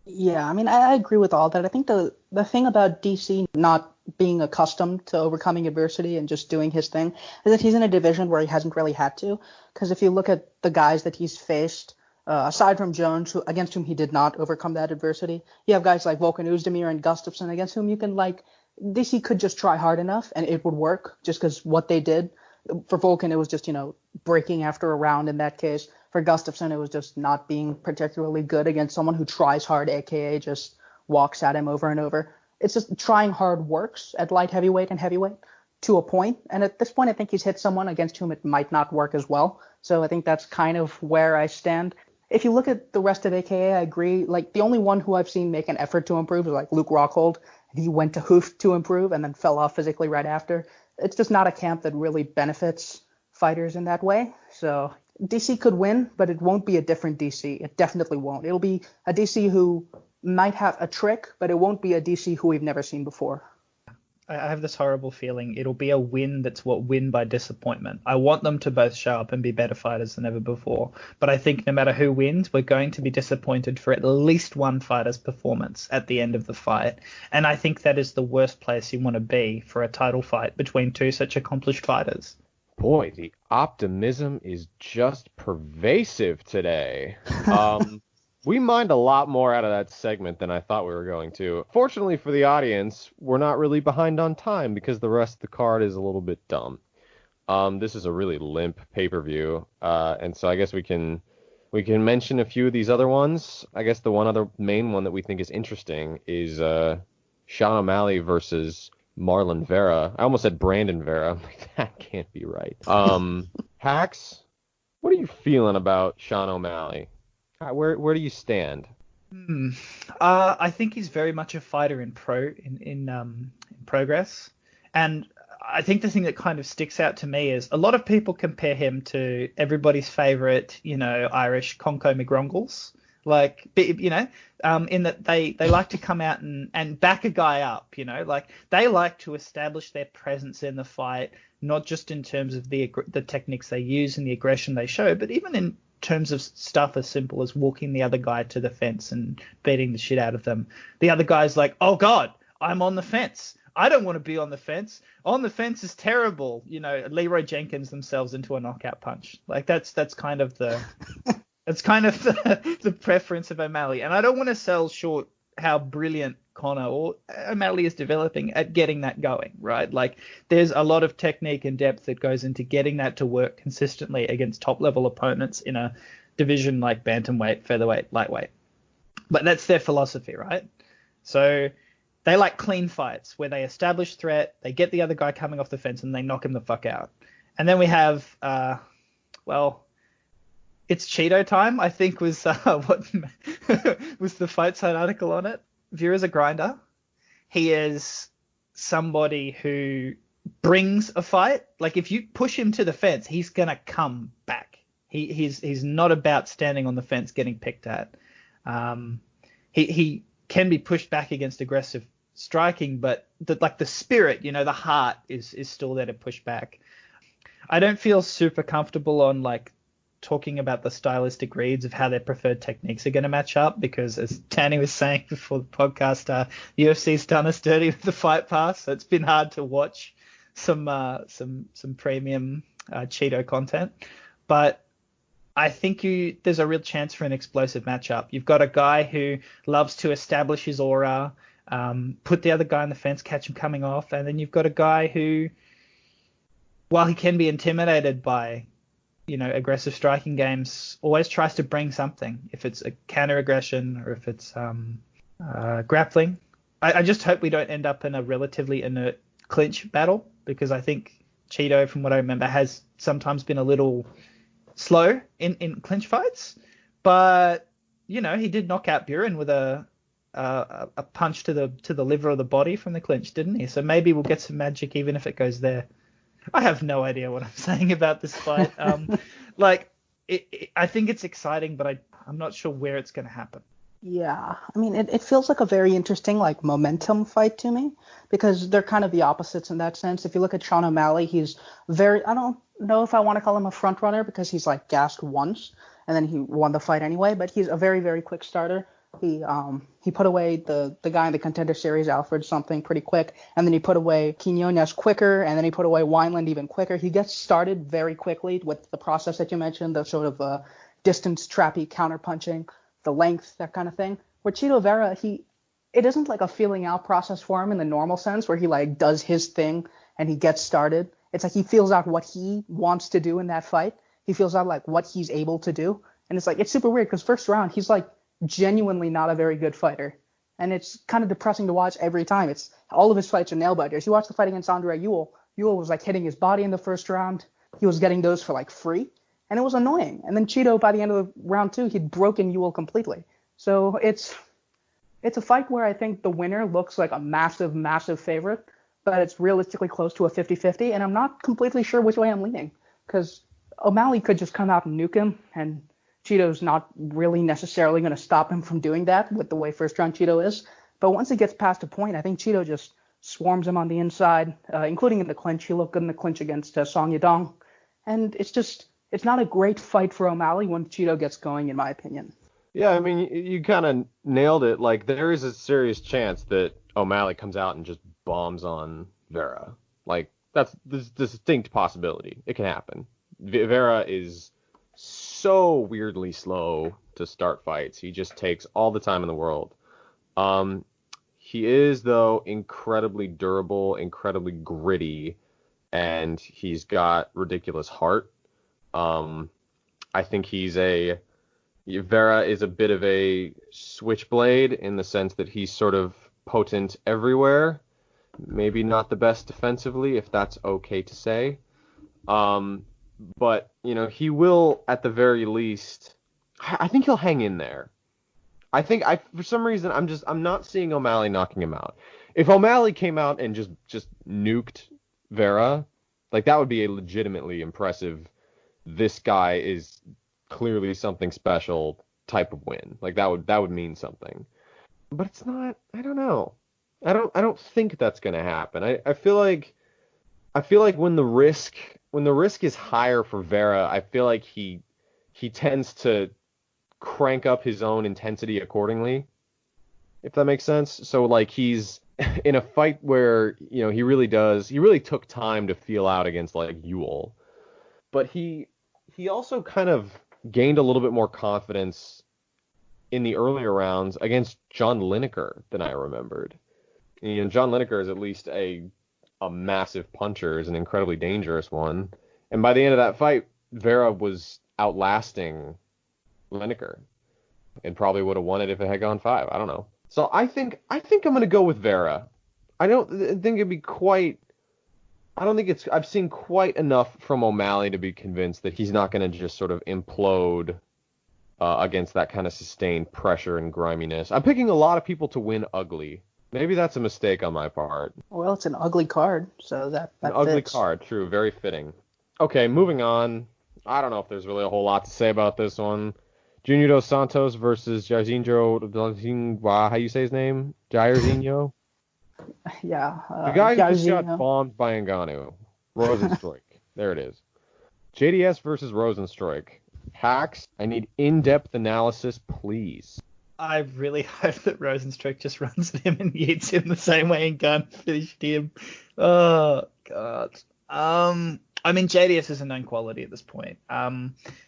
Yeah, I mean, I agree with all that. I think the thing about DC not being accustomed to overcoming adversity and just doing his thing is that he's in a division where he hasn't really had to. Because if you look at the guys that he's faced, aside from Jones, against whom he did not overcome that adversity, you have guys like Volkan Oezdemir and Gustafsson, against whom you can, DC could just try hard enough and it would work, just because what they did. For Volkan, it was just, breaking after a round in that case. For Gustafsson, it was just not being particularly good against someone who tries hard, aka just walks at him over and over. It's just trying hard works at light heavyweight and heavyweight to a point. And at this point, I think he's hit someone against whom it might not work as well. So I think that's kind of where I stand. If you look at the rest of AKA, I agree. The only one who I've seen make an effort to improve is Luke Rockhold. He went to Hoof to improve and then fell off physically right after. It's just not a camp that really benefits fighters in that way. So DC could win, but it won't be a different DC. It definitely won't. It'll be a DC who might have a trick, but it won't be a DC who we've never seen before. I have this horrible feeling it'll be a win that's what win by disappointment. I want them to both show up and be better fighters than ever before, but I think no matter who wins, we're going to be disappointed for at least one fighter's performance at the end of the fight. And I think that is the worst place you want to be for a title fight between two such accomplished fighters. Boy, the optimism is just pervasive today. We mined a lot more out of that segment than I thought we were going to. Fortunately for the audience, we're not really behind on time because the rest of the card is a little bit dumb. This is a really limp pay-per-view, and so I guess we can mention a few of these other ones. I guess the one other main one that we think is interesting is Sean O'Malley versus Marlon Vera. I almost said Brandon Vera. I'm like, that can't be right. Hax, what are you feeling about Sean O'Malley? Where do you stand? I think he's very much a fighter in progress, and I think the thing that kind of sticks out to me is a lot of people compare him to everybody's favorite, Irish Conco McGrongles. Like, in that they like to come out and back a guy up, like they like to establish their presence in the fight, not just in terms of the techniques they use and the aggression they show, but even in terms of stuff as simple as walking the other guy to the fence and beating the shit out of them. The other guy's like, oh God, I'm on the fence. I don't want to be on the fence. On the fence is terrible. Leroy Jenkins themselves into a knockout punch. Like that's kind of the the preference of O'Malley. And I don't want to sell short how brilliant Conor or O'Malley is developing at getting that going, right? Like there's a lot of technique and depth that goes into getting that to work consistently against top level opponents in a division like bantamweight, featherweight, lightweight. But that's their philosophy, right? So they like clean fights where they establish threat, they get the other guy coming off the fence and they knock him the fuck out. And then we have, it's Cheeto time, I think was what was the Fight Side article on it. Vera's a grinder. He is somebody who brings a fight. Like if you push him to the fence, he's gonna come back. He's not about standing on the fence getting picked at. He can be pushed back against aggressive striking, but the spirit, the heart is still there to push back. I don't feel super comfortable on talking about the stylistic reads of how their preferred techniques are going to match up because, as Danny was saying before the podcast, UFC's done us dirty with the Fight Pass, so it's been hard to watch some premium Cheeto content. But I think there's a real chance for an explosive matchup. You've got a guy who loves to establish his aura, put the other guy on the fence, catch him coming off, and then you've got a guy who, while he can be intimidated by aggressive striking games, always tries to bring something, if it's a counter aggression or if it's grappling. I just hope we don't end up in a relatively inert clinch battle, because I think Cheeto, from what I remember, has sometimes been a little slow in clinch fights. But he did knock out Buren with a punch to the liver of the body from the clinch, didn't he? So maybe we'll get some magic even if it goes there. I have no idea what I'm saying about this fight. I think it's exciting, but I'm not sure where it's going to happen. Yeah, I mean, it feels like a very interesting momentum fight to me, because they're kind of the opposites in that sense. If you look at Sean O'Malley, he's I don't know if I want to call him a front runner, because he's gassed once and then he won the fight anyway, but he's a very, very quick starter. He put away the guy in the Contender Series, Alfred something, pretty quick, and then he put away Quinones quicker, and then he put away Wineland even quicker. He gets started very quickly with the process that you mentioned, the sort of distance trappy counterpunching, the length, that kind of thing. Where Cheeto Vera, it isn't a feeling out process for him in the normal sense where he does his thing and he gets started. It's he feels out what he wants to do in that fight. He feels out what he's able to do, and it's super weird because first round he's genuinely not a very good fighter, and it's kind of depressing to watch every time. It's all of his fights are nail biters. You watch the fight against Andre Ewell was hitting his body in the first round. He was getting those for free, and it was annoying. And then Cheeto, by the end of round 2, he'd broken Ewell completely. So it's a fight where I think the winner looks like a massive favorite, but it's realistically close to a 50-50, and I'm not completely sure which way I'm leaning, because O'Malley could just come out and nuke him, and Cheeto's not really necessarily going to stop him from doing that with the way first round Cheeto is. But once it gets past a point, I think Cheeto just swarms him on the inside, including in the clinch. He looked good in the clinch against Song Yadong. And it's not a great fight for O'Malley when Cheeto gets going, in my opinion. Yeah, I mean, you kind of nailed it. Like, there is a serious chance that O'Malley comes out and just bombs on Vera. Like, that's this distinct possibility. It can happen. Vera is so weirdly slow to start fights. He just takes all the time in the world. He is, though, incredibly durable, incredibly gritty, and he's got ridiculous heart. I think Vera is a bit of a switchblade in the sense that he's sort of potent everywhere. Maybe not the best defensively, if that's okay to say. But, he will, at the very least, I think he'll hang in there. For some reason, I'm not seeing O'Malley knocking him out. If O'Malley came out and just nuked Vera, like, that would be a legitimately impressive, this guy is clearly something special type of win. Like, that would mean something. But it's not. I don't know. I don't think that's gonna happen. I feel like when the risk is higher for Vera, I feel like he tends to crank up his own intensity accordingly, if that makes sense. So, like, he's in a fight where he really took time to feel out against, like, Ewell, but he also kind of gained a little bit more confidence in the earlier rounds against John Lineker than I remembered. John Lineker is at least a massive puncher, is an incredibly dangerous one. And by the end of that fight, Vera was outlasting Lineker and probably would have won it if it had gone 5. I don't know. So I think I'm going to go with Vera. I don't think it'd be quite... I've seen quite enough from O'Malley to be convinced that he's not going to just sort of implode against that kind of sustained pressure and griminess. I'm picking a lot of people to win ugly. Maybe that's a mistake on my part. Well, it's an ugly card, so that an ugly fits. Card, true, very fitting. Okay, moving on. I don't know if there's really a whole lot to say about this one. Junior Dos Santos versus Jairzinho, how you say his name? Jairzinho? Yeah. The guy who just Jairzinho. got bombed by Ngannou. Rozenstruik. There it is. JDS versus Rozenstruik. Hacks, I need in-depth analysis, please. I really hope that Rozenstruik just runs at him and yeets him the same way Ngannou finished him. Oh, God. I mean, JDS is a known quality at this point.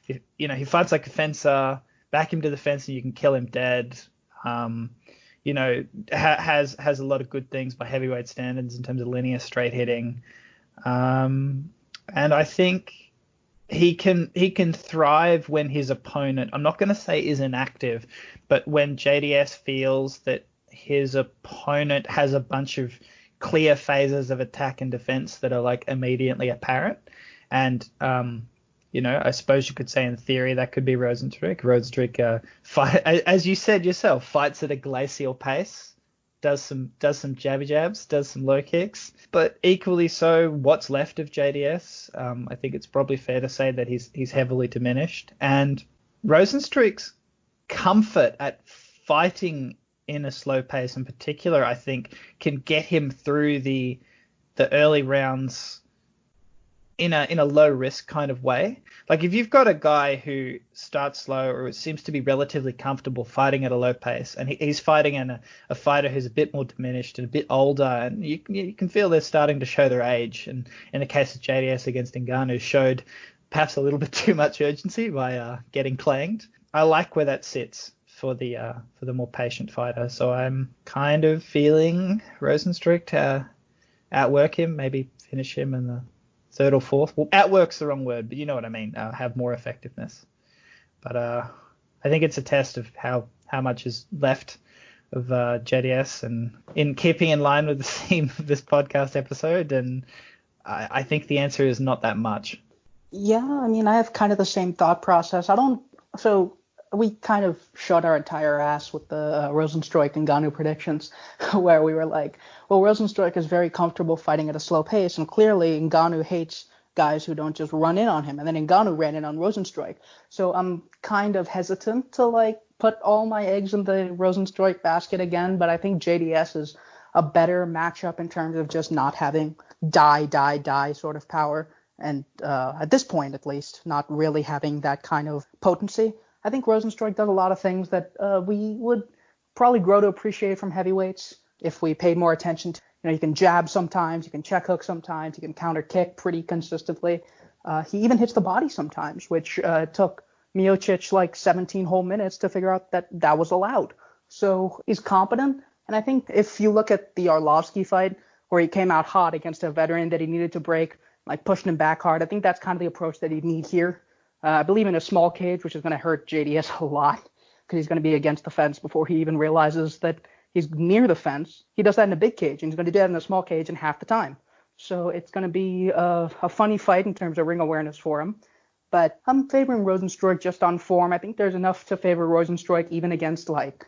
He fights like a fencer, back him to the fence and you can kill him dead. Has a lot of good things by heavyweight standards in terms of linear straight hitting. And I think he can thrive when his opponent, I'm not going to say is inactive, but when JDS feels that his opponent has a bunch of clear phases of attack and defense that are like immediately apparent. And, I suppose you could say in theory that could be Rozenstruik. Rozenstruik, as you said yourself, fights at a glacial pace, does some jabby jabs, does some low kicks, but equally so, what's left of JDS, I think it's probably fair to say that he's heavily diminished. And Rozenstruik's comfort at fighting in a slow pace in particular, I think, can get him through the early rounds in a low risk kind of way. Like, if you've got a guy who starts slow or seems to be relatively comfortable fighting at a low pace, and he's fighting a fighter who's a bit more diminished and a bit older, and you can feel they're starting to show their age. And in the case of JDS against Ngannou, showed perhaps a little bit too much urgency by getting clanged. I like where that sits for the more patient fighter. So I'm kind of feeling Rozenstruik to outwork him, maybe finish him in the third or fourth. Well, outwork's the wrong word, but you know what I mean. Have more effectiveness. But I think it's a test of how much is left of JDS, and in keeping in line with the theme of this podcast episode. And I think the answer is not that much. Yeah, I mean, I have kind of the same thought process. So we kind of shut our entire ass with the Rozenstruik and Ngannou predictions, where we were like, well, Rozenstruik is very comfortable fighting at a slow pace, and clearly Ngannou hates guys who don't just run in on him, and then Ngannou ran in on Rozenstruik. So I'm kind of hesitant to put all my eggs in the Rozenstruik basket again, but I think JDS is a better matchup in terms of just not having die sort of power. And at this point, at least, not really having that kind of potency. I think Rozenstruik does a lot of things that we would probably grow to appreciate from heavyweights if we paid more attention to. You can jab sometimes, you can check hook sometimes, you can counter kick pretty consistently. He even hits the body sometimes, which took Miocic like 17 whole minutes to figure out that was allowed. So he's competent. And I think if you look at the Arlovsky fight, where he came out hot against a veteran that he needed to break, like pushing him back hard, I think that's kind of the approach that he'd need here. I believe in a small cage, which is going to hurt JDS a lot because he's going to be against the fence before he even realizes that he's near the fence. He does that in a big cage, and he's going to do that in a small cage in half the time. So it's going to be a funny fight in terms of ring awareness for him. But I'm favoring Rozenstruik just on form. I think there's enough to favor Rozenstruik even against like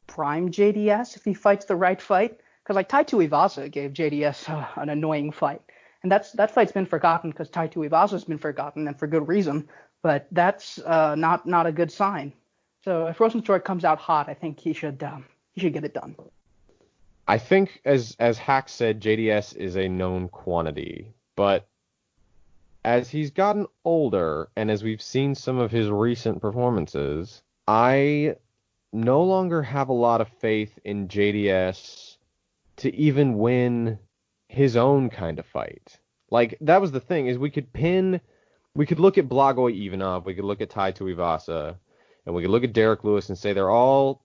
prime JDS if he fights the right fight. Because like Tai Tuivasa gave JDS an annoying fight. And that fight's been forgotten because Tai Tuivasa's been forgotten, and for good reason. But that's not a good sign. So if Rozenstruik comes out hot, I think he should get it done. I think, as Hax said, JDS is a known quantity, but as he's gotten older and as we've seen some of his recent performances, I no longer have a lot of faith in JDS to even win his own kind of fight. Like, that was the thing, is we could look at Blagoy Ivanov, we could look at Tai Tuivasa, and we could look at Derek Lewis and say they're all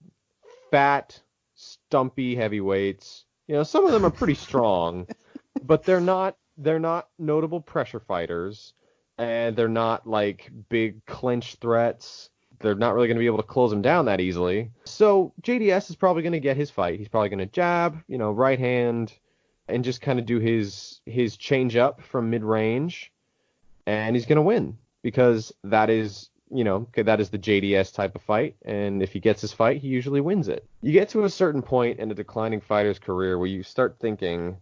fat, stumpy heavyweights. Some of them are pretty strong, but they're not notable pressure fighters, and they're not like big clinch threats. They're not really going to be able to close them down that easily. So JDS is probably going to get his fight. He's probably going to jab, right hand, and just kind of do his change up from mid-range, and he's going to win because that is that is the JDS type of fight, and if he gets his fight, he usually wins it. You get to a certain point in a declining fighter's career where you start thinking,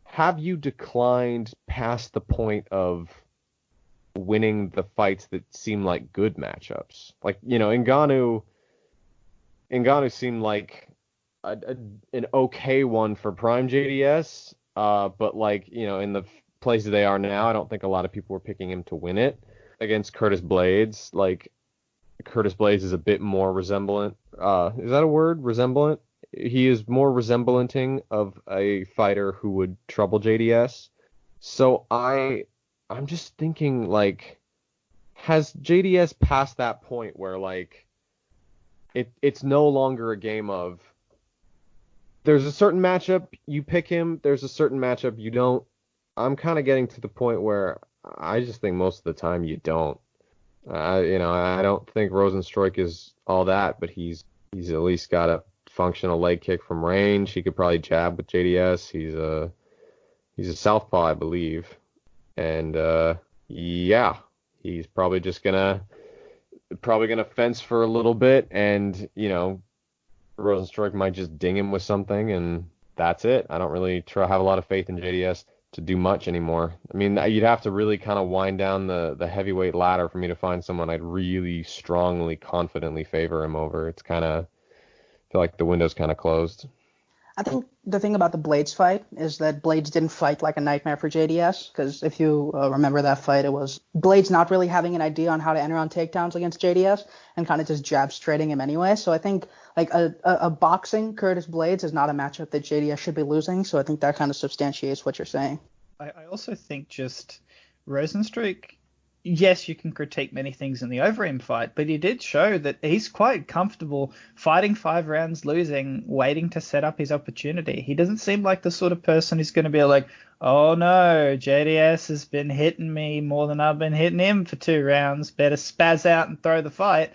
have you declined past the point of winning the fights that seem like good matchups? Like, Ngannou seemed like an okay one for prime JDS, but like, in the places they are now, I don't think a lot of people were picking him to win it. Against Curtis Blades, like, Curtis Blades is a bit more resemblant. Is that a word? Resemblant? He is more resemblanting of a fighter who would trouble JDS. So I'm just thinking, like, has JDS passed that point where, like, it's no longer a game of there's a certain matchup, you pick him, there's a certain matchup you don't. I'm kind of getting to the point where I just think most of the time you don't. I don't think Rozenstruik is all that, but he's at least got a functional leg kick from range. He could probably jab with JDS. He's a southpaw, I believe, and he's probably just gonna fence for a little bit, and Rozenstruik might just ding him with something, and that's it. I don't really have a lot of faith in JDS to do much anymore. I mean, you'd have to really kind of wind down the heavyweight ladder for me to find someone I'd really strongly, confidently favor him over. It's kind of, I feel like the window's kind of closed. I think the thing about the Blades fight is that Blades didn't fight like a nightmare for JDS, because if you remember that fight, it was Blades not really having an idea on how to enter on takedowns against JDS and kind of just jab straighting him anyway. So I think like a boxing Curtis Blades is not a matchup that JDS should be losing. So I think that kind of substantiates what you're saying. I also think just Rozenstruik, yes, you can critique many things in the Overeem fight, but he did show that he's quite comfortable fighting 5 rounds, losing, waiting to set up his opportunity. He doesn't seem like the sort of person who's going to be like, oh no, JDS has been hitting me more than I've been hitting him for 2 rounds. Better spaz out and throw the fight.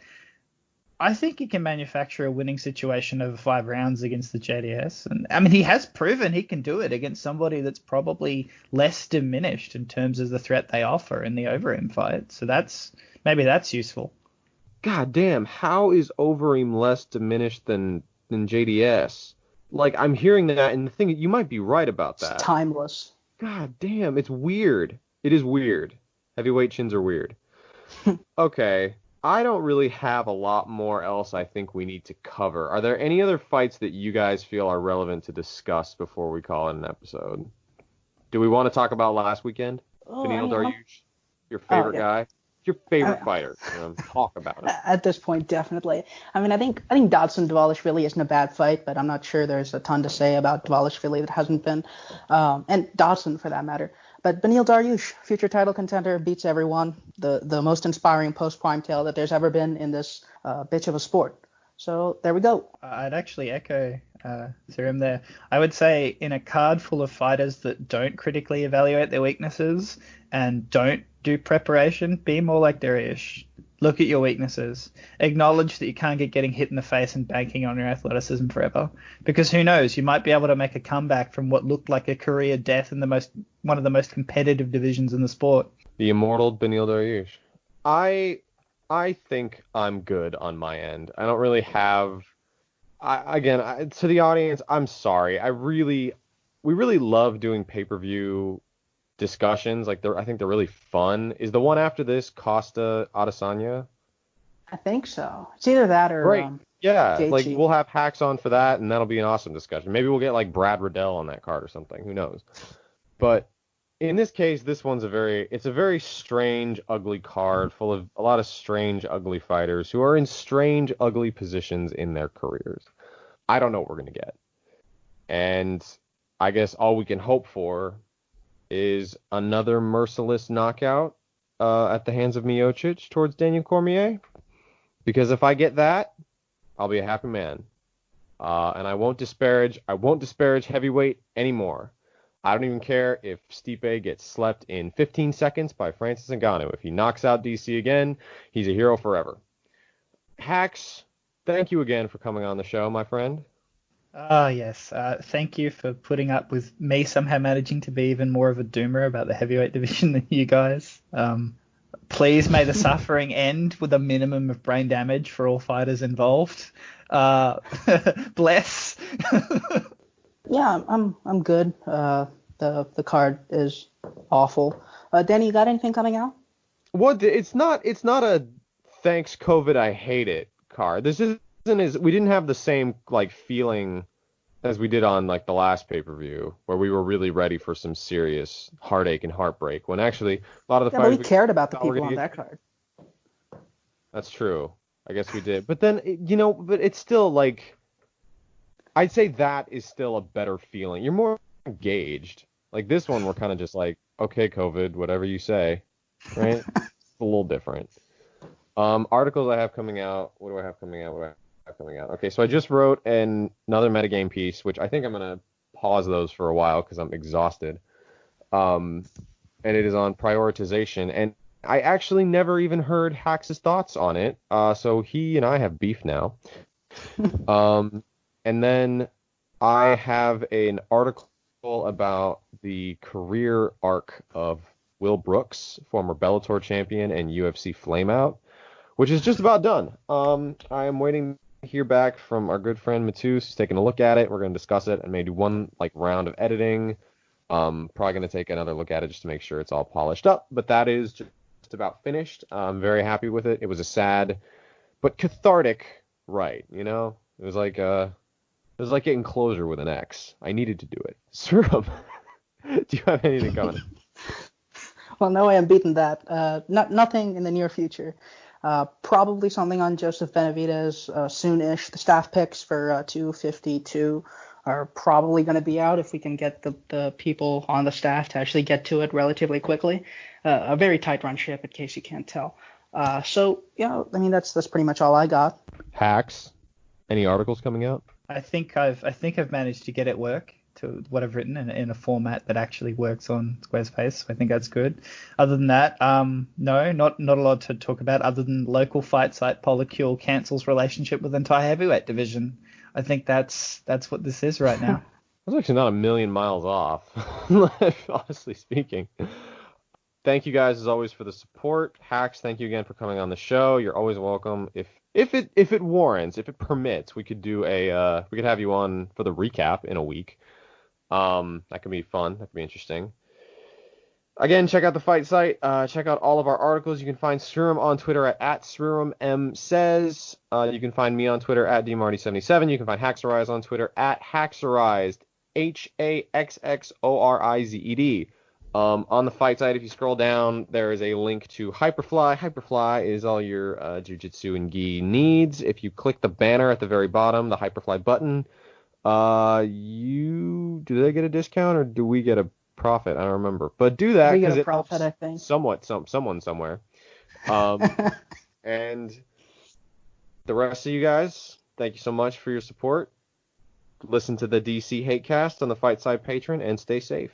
I think he can manufacture a winning situation over 5 rounds against the JDS. And I mean, he has proven he can do it against somebody that's probably less diminished in terms of the threat they offer in the Overeem fight. So maybe that's useful. God damn, how is Overeem less diminished than JDS? Like, I'm hearing that, and the thing, you might be right about that. It's timeless. God damn, it's weird. It is weird. Heavyweight chins are weird. Okay. I don't really have a lot more else I think we need to cover. Are there any other fights that you guys feel are relevant to discuss before we call it an episode? Do we want to talk about last weekend? Oh, I Beneil mean, Dariush, your oh favorite yeah. guy, your favorite I, fighter. Talk about it. at this point, definitely. I mean, I think Dodson Dvalishvili isn't a bad fight, but I'm not sure there's a ton to say about Dvalishvili that hasn't been, and Dodson for that matter. But Beneil Dariush, future title contender, beats everyone. The most inspiring post prime tale that there's ever been in this bitch of a sport. So there we go. I'd actually echo Sriram there. I would say in a card full of fighters that don't critically evaluate their weaknesses and don't do preparation, be more like Dariush. Look at your weaknesses. Acknowledge that you can't get getting hit in the face and banking on your athleticism forever. Because who knows, you might be able to make a comeback from what looked like a career death in one of the most competitive divisions in the sport. The immortal Beneil Dariush. I think I'm good on my end. I don't really have. To the audience, I'm sorry. We really love doing pay-per-view discussions. I think they're really fun. Is the one after this Costa Adesanya? I think so. It's either that or Great. Yeah, JT. we'll have Hacks on for that, and that'll be an awesome discussion. Maybe we'll get like Brad Riddell on that card or something. Who knows? But in this case, this one's it's a very strange, ugly card full of a lot of strange, ugly fighters who are in strange, ugly positions in their careers. I don't know what we're going to get. And I guess all we can hope for is another merciless knockout at the hands of Miocic towards Daniel Cormier. Because if I get that, I'll be a happy man. And I won't disparage heavyweight anymore. I don't even care if Stipe gets slept in 15 seconds by Francis Ngannou. If he knocks out DC again, he's a hero forever. Hax, thank you again for coming on the show, my friend. Yes. Thank you for putting up with me somehow managing to be even more of a doomer about the heavyweight division than you guys. Please may the suffering end with a minimum of brain damage for all fighters involved. Bless. Yeah, I'm good. The card is awful. Danny, you got anything coming out? What? It's not a thanks COVID I hate it card. This we didn't have the same feeling as we did on the last pay-per-view where we were really ready for some serious heartache and heartbreak when actually a lot of the fighters we cared about the people on that card. That's true. I guess we did. But then but it's still I'd say that is still a better feeling. You're more engaged. This one, we're kind of just okay, COVID, whatever you say, right? It's a little different. Articles I have coming out. What do I have coming out? Okay, so I just wrote another metagame piece, which I think I'm going to pause those for a while because I'm exhausted. And it is on prioritization. And I actually never even heard Hax's thoughts on it. So he and I have beef now. And then I have an article about the career arc of Will Brooks, former Bellator champion and UFC flameout, which is just about done. I am waiting to hear back from our good friend Matus. He's taking a look at it. We're going to discuss it and maybe one round of editing. Probably going to take another look at it just to make sure it's all polished up. But that is just about finished. I'm very happy with it. It was a sad but cathartic write, It was it was like getting closure with an ex. I needed to do it. Sriram, do you have anything coming? Well, no way I'm beating that. Nothing in the near future. Probably something on Joseph Benavidez soon-ish. The staff picks for 252 are probably going to be out if we can get the people on the staff to actually get to it relatively quickly. A very tight run ship, in case you can't tell. So, I mean, that's pretty much all I got. Hacks? Any articles coming out? I think I've managed to get it work to what I've written in a format that actually works on Squarespace. I think that's good. Other than that, no, not a lot to talk about other than local fight site Polycule cancels relationship with entire heavyweight division. I think that's what this is right now. That's actually not a million miles off, honestly speaking. Thank you guys as always for the support. Hacks, thank you again for coming on the show. You're always welcome. If it warrants, if it permits, we could we could have you on for the recap in a week. That could be fun. That could be interesting. Again, check out the fight site. Check out all of our articles. You can find Sriram on Twitter at SriramMSays. You can find me on Twitter at DMarty77. You can find Haxxorized on Twitter at Haxxorized, Haxxorized. On the fight site, if you scroll down, there is a link to Hyperfly. Hyperfly is all your jiu-jitsu and gi needs. If you click the banner at the very bottom, the Hyperfly button, do they get a discount or do we get a profit? I don't remember. But do that We get because a it profit, helps I think. someone somewhere. And the rest of you guys, thank you so much for your support. Listen to the DC Hatecast on the Fight Side Patreon and stay safe.